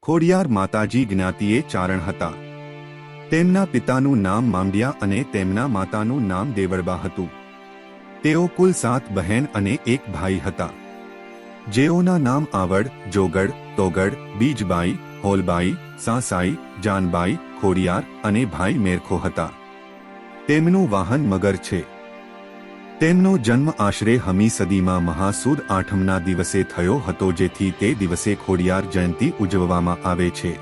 ખોડિયાર માતાજી જ્ઞાતિએ ચારણ હતા. તેમના પિતાનું નામ માંડિયા અને તેમના માતાનું નામ દેવળબા હતું. તેઓ કુલ 7 બહેન અને 1 ભાઈ હતા, જેઓના નામ આવડ, જોગડ, તોગડ, બીજબાઈ, હોલબાઈ, સાસાઈ, જાનબાઈ, ખોડિયાર અને ભાઈ મેરખો હતા. તેમનું વાહન મગર છે. તેમનો જન્મ આશરે હમી સદીમાં મહાસુદ આઠમના દિવસે થયો હતો, જેથી તે દિવસે ખોડિયાર જયંતી ઉજવવામાં આવે છે.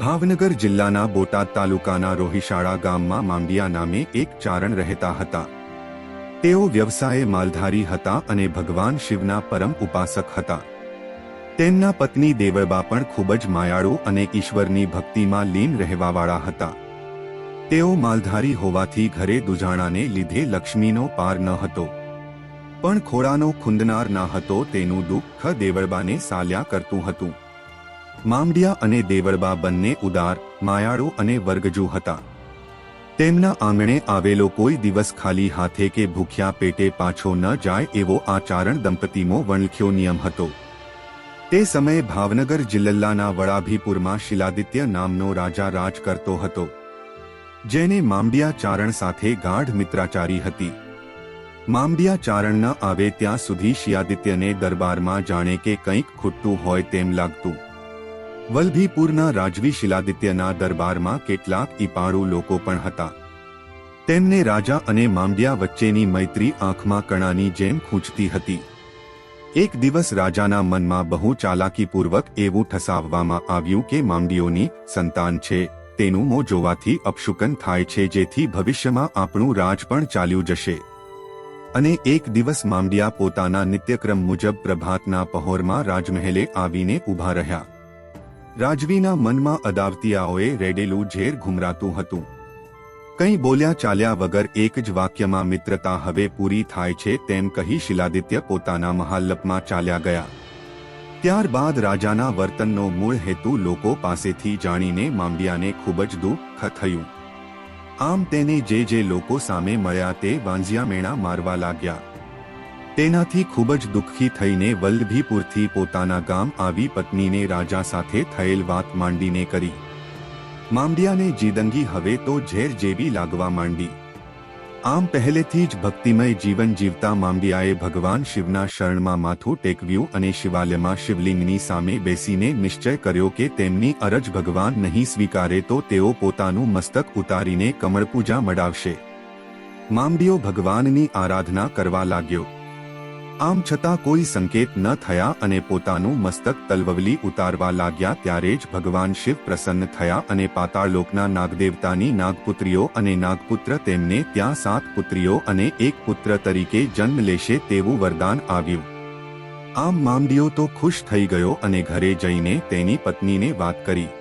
ભાવનગર જિલ્લાના બોટાદ તાલુકાના રોહિશાળા ગામમાં માંડિયા નામે એક ચારણ રહેતા હતા. તેઓ વ્યવસાયે માલધારી હતા અને ભગવાન શિવના પરમ ઉપાસક હતા. તેમના પત્ની દેવળબા પણ ખૂબ જ માયાળુ અને ઈશ્વરની ભક્તિમાં લીન રહેવાવાળા હતા. તેઓ માલધારી હોવાથી ઘરે દુજાણાને લીધે લક્ષ્મીનો પાર ન હતો, પણ ખોળાનો ખૂંદનાર ના હતો તેનું દુઃખ દેવળબાને સાલ્યા કરતું હતું. માંડિયા અને દેવળબા બંને ઉદાર, માયાળુ અને વર્ગજુ હતા. તેમના આંગણે આવેલો કોઈ દિવસ ખાલી હાથે કે ભૂખ્યા પેટે પાછો ન જાય એવો આ ચારણ દંપતીનો વણલખ્યો નિયમ હતો. તે સમયે ભાવનગર જિલ્લાના વડાભીપુરમાં શિલાદિત્ય નામનો રાજા રાજ કરતો હતો, જેને માંડિયા ચારણ સાથે ગાઢ મિત્રાચારી હતી. માંડિયા ચારણ ન આવે ત્યાં સુધી શિલાદિત્યને દરબારમાં જાણે કે કંઈક ખૂટતું હોય તેમ લાગતું. વલભીપુરના રાજવી શિલાદિત્યના દરબારમાં કેટલાક ઈપાળુ લોકો પણ હતા. તેમને રાજા અને માંડિયા વચ્ચેની મૈત્રી આંખમાં કણાની જેમ ખૂંચતી હતી. એક દિવસ રાજાના મનમાં બહુ ચાલાકીપૂર્વક એવું ઠસાવવામાં આવ્યું કે માંડિયોની સંતાન છે, તેનું મોં જોવાથી અપશુકન થાય છે, જેથી ભવિષ્યમાં આપણું રાજ પણ ચાલ્યું જશે. અને એક દિવસ માંડિયા પોતાના નિત્યક્રમ મુજબ પ્રભાતના પહોરમાં રાજમહેલે આવીને ઊભા રહ્યા. રાજવીના મનમાં અદાવતિયાઓએ રેડેલું ઝેર ઘુમરાતું હતું. કંઈ બોલ્યા ચાલ્યા વગર એક જ વાક્યમાં મિત્રતા હવે પૂરી થાય છે તેમ કહી શિલાદિત્ય પોતાના મહાલપમાં ચાલ્યા ગયા. ત્યારબાદ રાજાના વર્તનનો મૂળ હેતુ લોકો પાસેથી જાણીને માંડિયાને ખૂબ જ દુઃખ થયું. આમ તેને જે લોકો સામે મળ્યા તે વાંઝિયા મેણા મારવા લાગ્યા. તેનાથી ખૂબ જ દુઃખી થઈને વલ્લભીપુરથી પોતાના ગામ આવી પત્નીને રાજા સાથે થયેલ વાત માંડીને કરી. માંડિયાને જીદંગી હવે તો ઝેર જેવી લાગવા માંડી. આમ પહેલેથી જ ભક્તિમય જીવન જીવતા માંડિયાએ ભગવાન શિવના શરણમાં માથું ટેકવ્યું અને શિવાલયમાં શિવલિંગની સામે બેસીને નિશ્ચય કર્યો કે તેમની અરજ ભગવાન નહીં સ્વીકારે તો તેઓ પોતાનું મસ્તક ઉતારીને કમળપૂજા મડાવશે. માંડિયો ભગવાનની આરાધના કરવા લાગ્યો. આમ છતાં કોઈ સંકેત ન થયા અને પોતાનું મસ્તક તલવલી ઉતારવા લાગ્યા ત્યારે જ ભગવાન શિવ પ્રસન્ન થયા અને પાતાળલોકના નાગદેવતાની નાગપુત્રીઓ અને નાગપુત્ર તેમને ત્યાં 7 પુત્રીઓ અને 1 પુત્ર તરીકે જન્મ લેશે તેવું વરદાન આવ્યું. આમ માંડિયો તો ખુશ થઈ ગયો અને ઘરે જઈને તેની પત્નીને વાત કરી.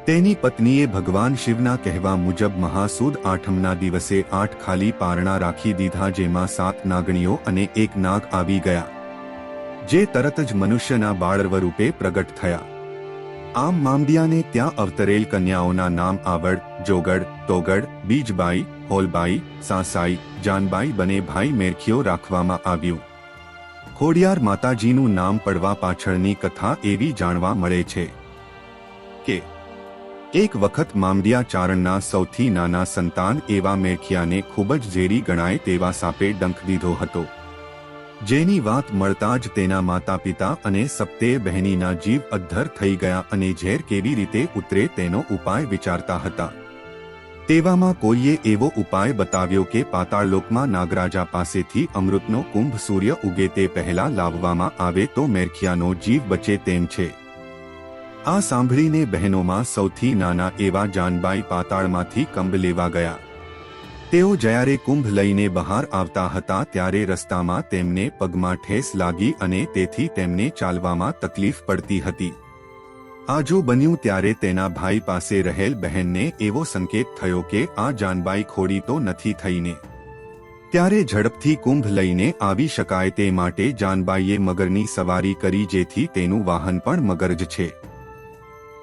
તેની પત્નીએ ભગવાન શિવના કહેવા મુજબ મહાસુદ આઠમના દિવસે 8 ખાલી પારણા રાખી દીધા, જેમાં 7 નાગણીઓ અને 1 નાગ આવી ગયા, જે તરત જ મનુષ્યના બાળરૂપે પ્રગટ થયા. આમ માંડિયાને ત્યાં અવતરેલ કન્યાઓના નામ આવડ, જોગડ, તોગડ, બીજબાઈ, હોલબાઈ, સાસાઈ, જાનબાઈ બને ભાઈ મેરખીઓ રાખવામાં આવ્યું. ખોડિયાર માતાજીનું નામ પડવા પાછળની કથા એવી જાણવા મળે છે કે એક વખત માંડિયા ચારણના સૌથી નાના સંતાન એવા મેરખિયાને ખૂબ જ ઝેરી ગણાય તેવા સાપે ડંખ દીધો હતો, જેની વાત મળતા જ તેના માતા પિતા અને 7 બહેનીના જીવ અદ્ધર થઈ ગયા અને ઝેર કેવી રીતે ઉતરે તેનો ઉપાય વિચારતા હતા. તેવામાં કોઈએ એવો ઉપાય બતાવ્યો કે પાતાળલોકમાં નાગરાજા પાસેથી અમૃતનો કુંભ સૂર્ય ઉગે તે પહેલા લાવવામાં આવે તો મેરખિયાનો જીવ બચે તેમ છે. આ સાંભળીને બહેનોમાં સૌથી નાના એવા જાનબાઈ પાતાળમાંથી કંબ લેવા ગયા. તેઓ જ્યારે કુંભ લઈને બહાર આવતા હતા ત્યારે રસ્તામાં તેમને પગમાં ઠેસ લાગી અને તેથી તેમને ચાલવામાં તકલીફ પડતી હતી. આજો બન્યું ત્યારે તેના ભાઈ પાસે રહેલ બહેનને એવો સંકેત થયો કે આ જાનબાઈ ખોડી તો નથી થઈને. ત્યારે ઝડપથી કુંભ લઈને આવી શકાય તે માટે જાનબાઈએ મગરની સવારી કરી, જેથી તેનું વાહન પણ મગર જ છે.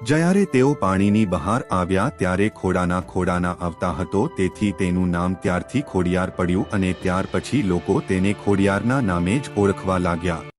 જ્યારે તેઓ પાણીની બહાર આવ્યા ત્યારે ખોડાના આવતા હતો, તેથી તેનું નામ ત્યારથી ખોડિયાર પડ્યું અને ત્યાર પછી લોકો તેને ખોડિયારના નામે જ ઓળખવા લાગ્યા.